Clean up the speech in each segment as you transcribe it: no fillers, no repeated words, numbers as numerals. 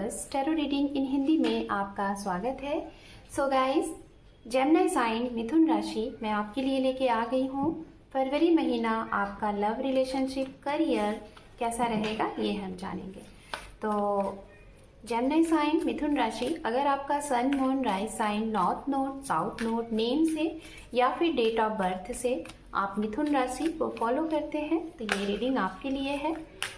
Viewers, tarot reading in Hindi में आपका स्वागत है। सो गाइस, जेमिनी साइन मिथुन राशि मैं आपके लिए लेके आ गई हूँ। फरवरी महीना आपका लव रिलेशनशिप करियर कैसा रहेगा ये हम जानेंगे। तो जेमिनी साइन मिथुन राशि, अगर आपका sun moon rise sign north node south node name से या फिर डेट ऑफ बर्थ से आप मिथुन राशि को फॉलो करते हैं तो ये रीडिंग आपके लिए है।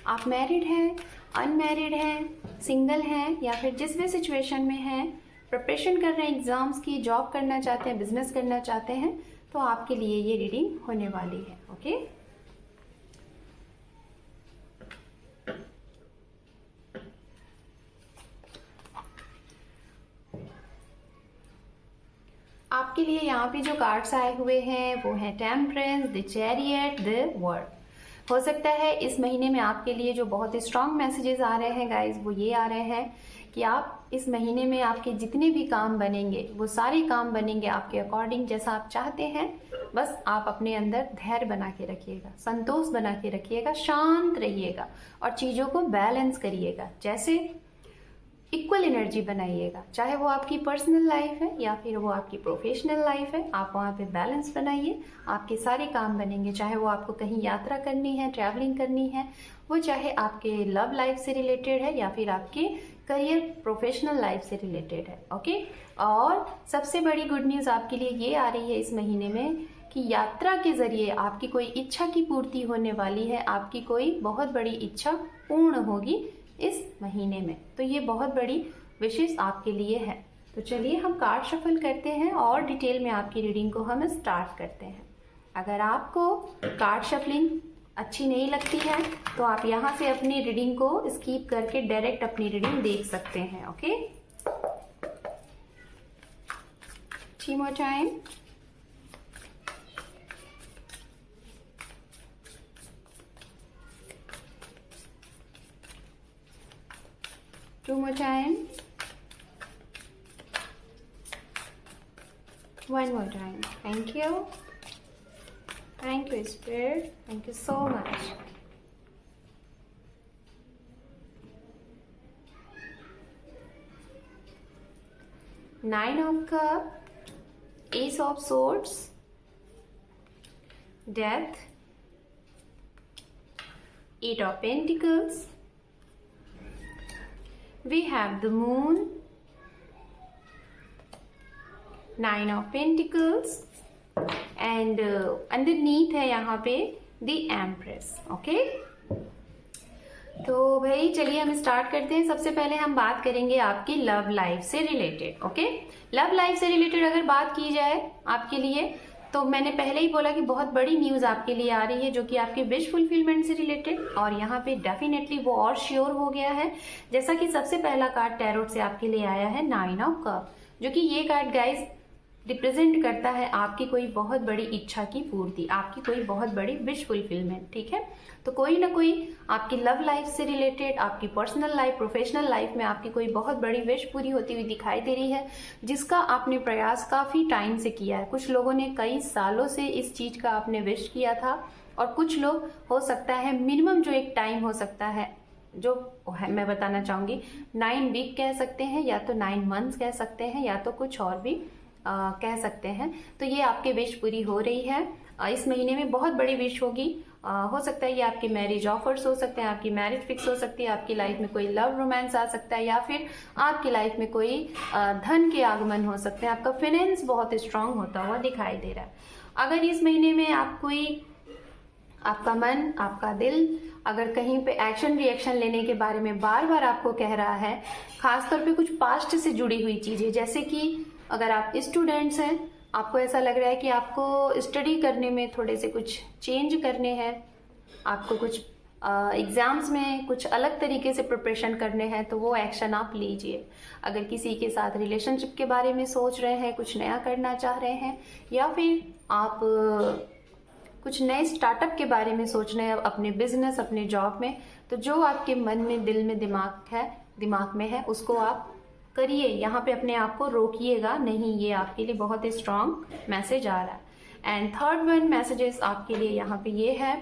आप मैरिड हैं, अनमैरिड हैं, सिंगल हैं या फिर जिस भी सिचुएशन में हैं, प्रिपरेशन कर रहे हैं एग्जाम्स की, जॉब करना चाहते हैं, बिजनेस करना चाहते हैं, तो आपके लिए ये रीडिंग होने वाली है। ओके, आपके लिए यहाँ पे जो कार्ड्स आए हुए हैं वो है temperance, the chariot, the world. हो सकता है इस महीने में आपके लिए जो बहुत ही स्ट्रांग मैसेजेस आ रहे हैं गाइस, वो ये आ रहे हैं कि आप इस महीने में आपके जितने भी काम बनेंगे वो सारे काम बनेंगे आपके अकॉर्डिंग, जैसा आप चाहते हैं। बस आप अपने अंदर धैर्य बना के रखिएगा, संतोष बना के रखिएगा, शांत रहिएगा और चीज़ों को बैलेंस करिएगा। जैसे इक्वल एनर्जी बनाइएगा, चाहे वो आपकी पर्सनल लाइफ है या फिर वो आपकी प्रोफेशनल लाइफ है, आप वहाँ पे बैलेंस बनाइए, आपके सारे काम बनेंगे। चाहे वो आपको कहीं यात्रा करनी है, ट्रैवलिंग करनी है, वो चाहे आपके लव लाइफ से रिलेटेड है या फिर आपके करियर प्रोफेशनल लाइफ से रिलेटेड है। ओके, और सबसे बड़ी गुड न्यूज़ आपके लिए ये आ रही है इस महीने में कि यात्रा के जरिए आपकी कोई इच्छा की पूर्ति होने वाली है, आपकी कोई बहुत बड़ी इच्छा पूर्ण होगी इस महीने में। तो ये बहुत बड़ी विशेष आपके लिए है। तो चलिए हम कार्ड शफल करते हैं और डिटेल में आपकी रीडिंग को हम स्टार्ट करते हैं। अगर आपको कार्ड शफलिंग अच्छी नहीं लगती है तो आप यहाँ से अपनी रीडिंग को स्किप करके डायरेक्ट अपनी रीडिंग देख सकते हैं। Okay, 3 more time। Two more time। One more time। Thank you। Thank you, Spirit। Thank you so much। Nine of Cups, Ace of Swords, Death, Eight of Pentacles, we have the Moon, Nine of Pentacles and underneath है यहाँ पे the Empress। Okay, तो भाई चलिए हम start करते हैं। सबसे पहले हम बात करेंगे आपकी लव लाइफ से रिलेटेड। ओके, लव लाइफ से रिलेटेड अगर बात की जाए आपके लिए, तो मैंने पहले ही बोला कि बहुत बड़ी न्यूज़ आपके लिए आ रही है जो कि आपके विश फुलफिलमेंट से रिलेटेड, और यहाँ पे डेफिनेटली वो और श्योर हो गया है। जैसा कि सबसे पहला कार्ड टैरोट से आपके लिए आया है 9 of Cups, जो कि ये कार्ड गाइस रिप्रेजेंट करता है आपकी कोई बहुत बड़ी इच्छा की पूर्ति, आपकी कोई बहुत बड़ी विश फुलफिलमेंट। ठीक है, तो कोई ना कोई आपकी लव लाइफ से रिलेटेड, आपकी पर्सनल लाइफ, प्रोफेशनल लाइफ में आपकी कोई बहुत बड़ी विश पूरी होती हुई दिखाई दे रही है, जिसका आपने प्रयास काफ़ी टाइम से किया है। कुछ लोगों ने कई सालों से इस चीज़ का आपने विश किया था, और कुछ लोग हो सकता है मिनिमम जो एक टाइम हो सकता है जो है, मैं बताना चाहूँगी 9 वीक कह सकते हैं, या तो 9 मंथ्स कह सकते हैं, या तो कुछ और भी कह सकते हैं। तो ये आपकी विश पूरी हो रही है इस महीने में, बहुत बड़ी विश होगी। हो सकता है ये आपके मैरिज ऑफर्स हो सकते हैं, आपकी मैरिज फिक्स हो सकती है, आपकी लाइफ में कोई लव रोमांस आ सकता है, या फिर आपकी लाइफ में कोई धन के आगमन हो सकते हैं, आपका फाइनेंस बहुत स्ट्रांग होता हुआ दिखाई दे रहा है। अगर इस महीने में आपका मन, आपका दिल अगर कहीं पे एक्शन रिएक्शन लेने के बारे में बार बार आपको कह रहा है, खासतौर पे कुछ पास्ट से जुड़ी हुई चीजें, जैसे कि अगर आप स्टूडेंट्स हैं, आपको ऐसा लग रहा है कि आपको स्टडी करने में थोड़े से कुछ चेंज करने हैं, आपको कुछ एग्जाम्स में कुछ अलग तरीके से प्रिपरेशन करने हैं, तो वो एक्शन आप लीजिए। अगर किसी के साथ रिलेशनशिप के बारे में सोच रहे हैं, कुछ नया करना चाह रहे हैं, या फिर आप कुछ नए स्टार्टअप के बारे में सोच रहे हैं अपने बिजनेस, अपने जॉब में, तो जो आपके मन में, दिल में, दिमाग में है उसको आप करिए। यहाँ पे अपने आप को रोकिएगा नहीं, ये आपके लिए बहुत ही स्ट्रांग मैसेज आ रहा है। एंड थर्ड वन मैसेजेस आपके लिए यहाँ पे ये है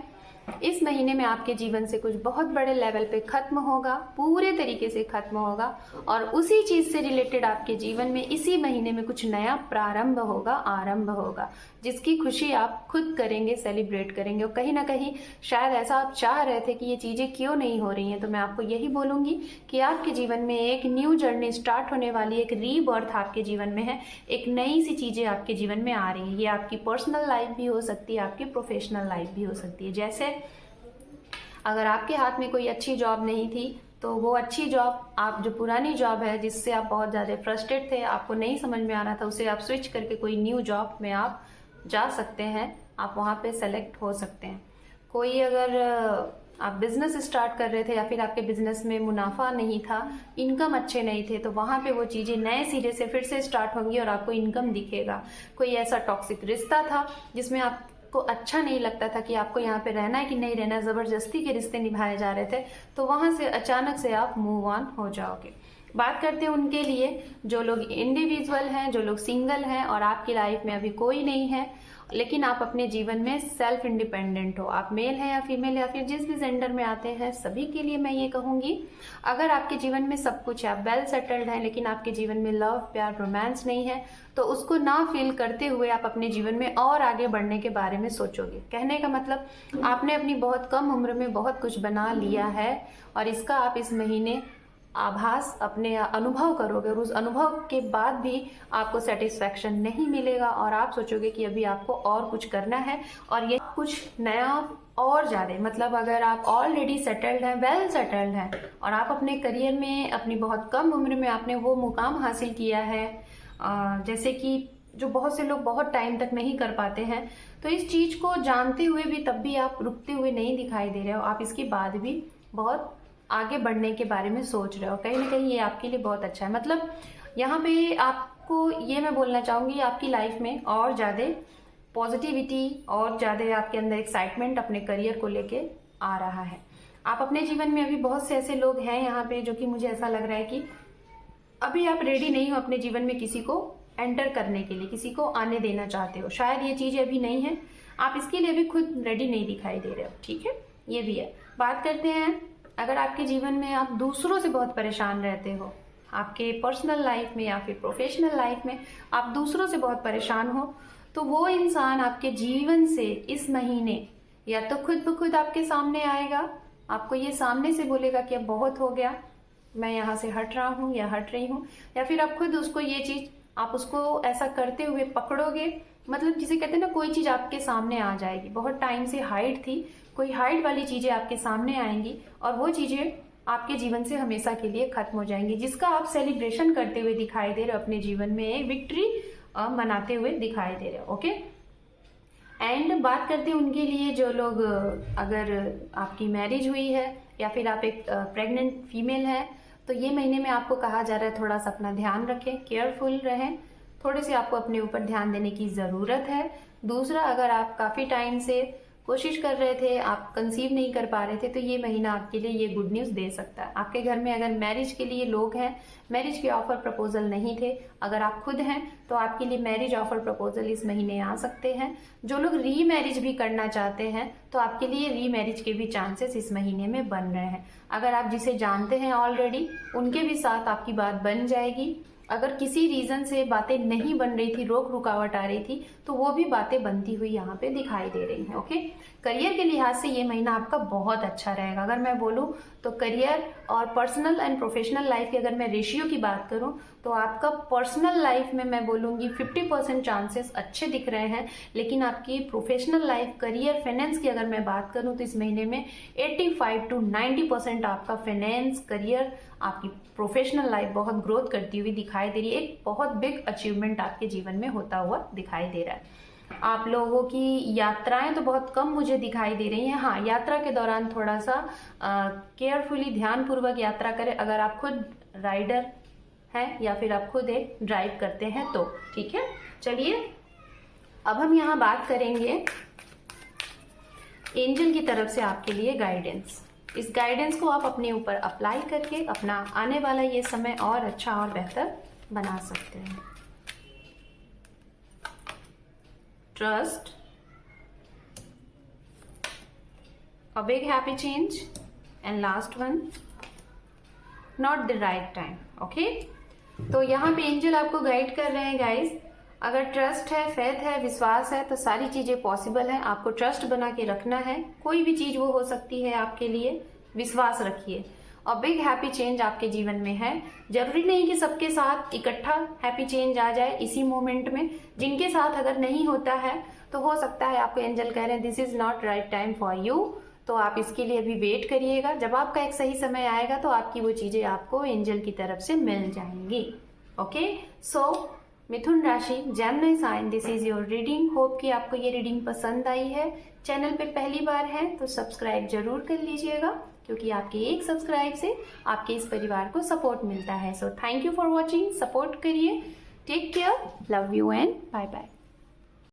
इस महीने में आपके जीवन से कुछ बहुत बड़े लेवल पे खत्म होगा, पूरे तरीके से खत्म होगा, और उसी चीज से रिलेटेड आपके जीवन में इसी महीने में कुछ नया प्रारंभ होगा, आरंभ होगा, जिसकी खुशी आप खुद करेंगे, सेलिब्रेट करेंगे। और कहीं ना कहीं शायद ऐसा आप चाह रहे थे कि ये चीजें क्यों नहीं हो रही हैं, तो मैं आपको यही बोलूंगी कि आपके जीवन में एक न्यू जर्नी स्टार्ट होने वाली, एक रीबर्थ आपके जीवन में है, एक नई सी चीजें आपके जीवन में आ रही है। ये आपकी पर्सनल लाइफ भी हो सकती है, आपकी प्रोफेशनल लाइफ भी हो सकती है। जैसे अगर आपके हाथ में कोई अच्छी जॉब नहीं थी, तो वो अच्छी जॉब, आप जो पुरानी जॉब है जिससे आप बहुत ज़्यादा फ्रस्ट्रेट थे, आपको नहीं समझ में आ रहा था, उसे आप स्विच करके कोई न्यू जॉब में आप जा सकते हैं, आप वहाँ पे सेलेक्ट हो सकते हैं। कोई अगर आप बिजनेस स्टार्ट कर रहे थे या फिर आपके बिजनेस में मुनाफा नहीं था, इनकम अच्छे नहीं थे, तो वहाँ पे वो चीज़ें नए सिरे से फिर से स्टार्ट होंगी और आपको इनकम दिखेगा। कोई ऐसा टॉक्सिक रिश्ता था जिसमें आपको अच्छा नहीं लगता था कि आपको यहाँ पे रहना है कि नहीं रहना, ज़बरदस्ती के रिश्ते निभाए जा रहे थे, तो वहाँ से अचानक से आप मूव ऑन हो जाओगे। बात करते हैं उनके लिए जो लोग इंडिविजुअल हैं, जो लोग सिंगल हैं और आपकी लाइफ में अभी कोई नहीं है, लेकिन आप अपने जीवन में सेल्फ इंडिपेंडेंट हो, आप मेल हैं या फीमेल या फिर जिस भी जेंडर में आते हैं, सभी के लिए मैं ये कहूंगी, अगर आपके जीवन में सब कुछ है, आप वेल सेटल्ड हैं, लेकिन आपके जीवन में लव, प्यार, रोमांस नहीं है, तो उसको ना फील करते हुए आप अपने जीवन में और आगे बढ़ने के बारे में सोचोगे। कहने का मतलब आपने अपनी बहुत कम उम्र में बहुत कुछ बना लिया है और इसका आप इस महीने आभास अपने अनुभव करोगे, और उस अनुभव के बाद भी आपको सेटिस्फैक्शन नहीं मिलेगा और आप सोचोगे कि अभी आपको और कुछ करना है और ये कुछ नया और ज़्यादा, मतलब अगर आप ऑलरेडी सेटल्ड हैं, वेल सेटल्ड हैं और आप अपने करियर में अपनी बहुत कम उम्र में आपने वो मुकाम हासिल किया है, जैसे कि जो बहुत से लोग बहुत टाइम तक नहीं कर पाते हैं, तो इस चीज़ को जानते हुए भी तब भी आप रुकते हुए नहीं दिखाई दे रहे हो, आप इसके बाद भी बहुत आगे बढ़ने के बारे में सोच रहे हो, कहीं ना कहीं ये आपके लिए बहुत अच्छा है। मतलब यहाँ पे आपको ये मैं बोलना चाहूँगी, आपकी लाइफ में और ज़्यादा पॉजिटिविटी और ज़्यादा आपके अंदर एक्साइटमेंट अपने करियर को लेके आ रहा है। आप अपने जीवन में अभी बहुत से ऐसे लोग हैं यहाँ पे जो कि मुझे ऐसा लग रहा है कि अभी आप रेडी नहीं हो अपने जीवन में किसी को एंटर करने के लिए, किसी को आने देना चाहते हो, शायद ये चीज़ें अभी नहीं है, आप इसके लिए भी खुद रेडी नहीं दिखाई दे रहे हो, ठीक है, ये भी है। बात करते हैं, अगर आपके जीवन में आप दूसरों से बहुत परेशान रहते हो, आपके पर्सनल लाइफ में या फिर प्रोफेशनल लाइफ में आप दूसरों से बहुत परेशान हो, तो वो इंसान आपके जीवन से इस महीने या तो खुद ब खुद आपके सामने आएगा, आपको ये सामने से बोलेगा कि अब बहुत हो गया, मैं यहाँ से हट रहा हूँ या हट रही हूँ, या फिर आप खुद उसको ये चीज, आप उसको ऐसा करते हुए पकड़ोगे, मतलब जिसे कहते हैं ना, कोई चीज आपके सामने आ जाएगी, बहुत टाइम से हाइड थी, कोई हाइड वाली चीजें आपके सामने आएंगी और वो चीजें आपके जीवन से हमेशा के लिए खत्म हो जाएंगी, जिसका आप सेलिब्रेशन करते हुए दिखाई दे रहे हो, अपने जीवन में एक विक्ट्री मनाते हुए दिखाई दे रहे हो। ओके, एंड बात करते हैं उनके लिए जो लोग, अगर आपकी मैरिज हुई है या फिर आप एक प्रेग्नेंट फीमेल है, तो ये महीने में आपको कहा जा रहा है थोड़ा सा अपना ध्यान रखें, केयरफुल रहें, थोड़े से आपको अपने ऊपर ध्यान देने की ज़रूरत है। दूसरा, अगर आप काफ़ी टाइम से कोशिश कर रहे थे, आप कंसीव नहीं कर पा रहे थे, तो ये महीना आपके लिए ये गुड न्यूज़ दे सकता है। आपके घर में अगर मैरिज के लिए लोग हैं, मैरिज के ऑफर प्रपोजल नहीं थे, अगर आप खुद हैं तो आपके लिए मैरिज ऑफर प्रपोजल इस महीने आ सकते हैं। जो लोग री मैरिज भी करना चाहते हैं, तो आपके लिए री मैरिज के भी चांसेस इस महीने में बन रहे हैं। अगर आप जिसे जानते हैं ऑलरेडी, उनके भी साथ आपकी बात बन जाएगी। अगर किसी रीजन से बातें नहीं बन रही थी, रोक रुकावट आ रही थी, तो वो भी बातें बनती हुई यहाँ पे दिखाई दे रही हैं। ओके, करियर के लिहाज से ये महीना आपका बहुत अच्छा रहेगा। अगर मैं बोलूँ तो करियर और पर्सनल एंड प्रोफेशनल लाइफ की अगर मैं रेशियो की बात करूँ, तो आपका पर्सनल लाइफ में मैं बोलूँगी 50% चांसेस अच्छे दिख रहे हैं, लेकिन आपकी प्रोफेशनल लाइफ, करियर, फाइनेंस की अगर मैं बात करूँ तो इस महीने में 85 to 90% आपका फाइनेंस, करियर, आपकी प्रोफेशनल लाइफ बहुत ग्रोथ करती हुई दिखाई दे रही है। एक बहुत बिग अचीवमेंट आपके जीवन में होता हुआ दिखाई दे रहा है। आप लोगों की यात्राएं तो बहुत कम मुझे दिखाई दे रही हैं। हाँ, यात्रा के दौरान थोड़ा सा केयरफुली, ध्यानपूर्वक यात्रा करें, अगर आप खुद राइडर हैं या फिर आप खुद एक ड्राइव करते हैं तो, ठीक है। चलिए, अब हम यहाँ बात करेंगे एंजल की तरफ से आपके लिए गाइडेंस। इस गाइडेंस को आप अपने ऊपर अप्लाई करके अपना आने वाला ये समय और अच्छा और बेहतर बना सकते हैं। Trust, a big happy change, and last one, not the right time. Okay, तो यहाँ पे एंजल आपको गाइड कर रहे हैं गाइस, अगर ट्रस्ट है, फेथ है, विश्वास है तो सारी चीजें पॉसिबल है। आपको ट्रस्ट बना के रखना है, कोई भी चीज वो हो सकती है आपके लिए, विश्वास रखिए। और बिग हैप्पी चेंज आपके जीवन में है। जरूरी नहीं कि सबके साथ इकट्ठा हैप्पी चेंज आ जाए इसी मोमेंट में, जिनके साथ अगर नहीं होता है तो हो सकता है आपको एंजल कह रहे हैं this is not right time for you, तो आप इसके लिए भी वेट करिएगा। जब आपका एक सही समय आएगा तो आपकी वो चीजें आपको एंजल की तरफ से मिल जाएंगी। ओके, सो मिथुन राशि, Gemini sign, this is your reading. Hope कि आपको ये रीडिंग पसंद आई है। चैनल पे पहली बार है तो सब्सक्राइब जरूर कर लीजिएगा, क्योंकि आपके एक सब्सक्राइब से आपके इस परिवार को सपोर्ट मिलता है। So thank you for watching, support करिए, take care, love you and bye bye.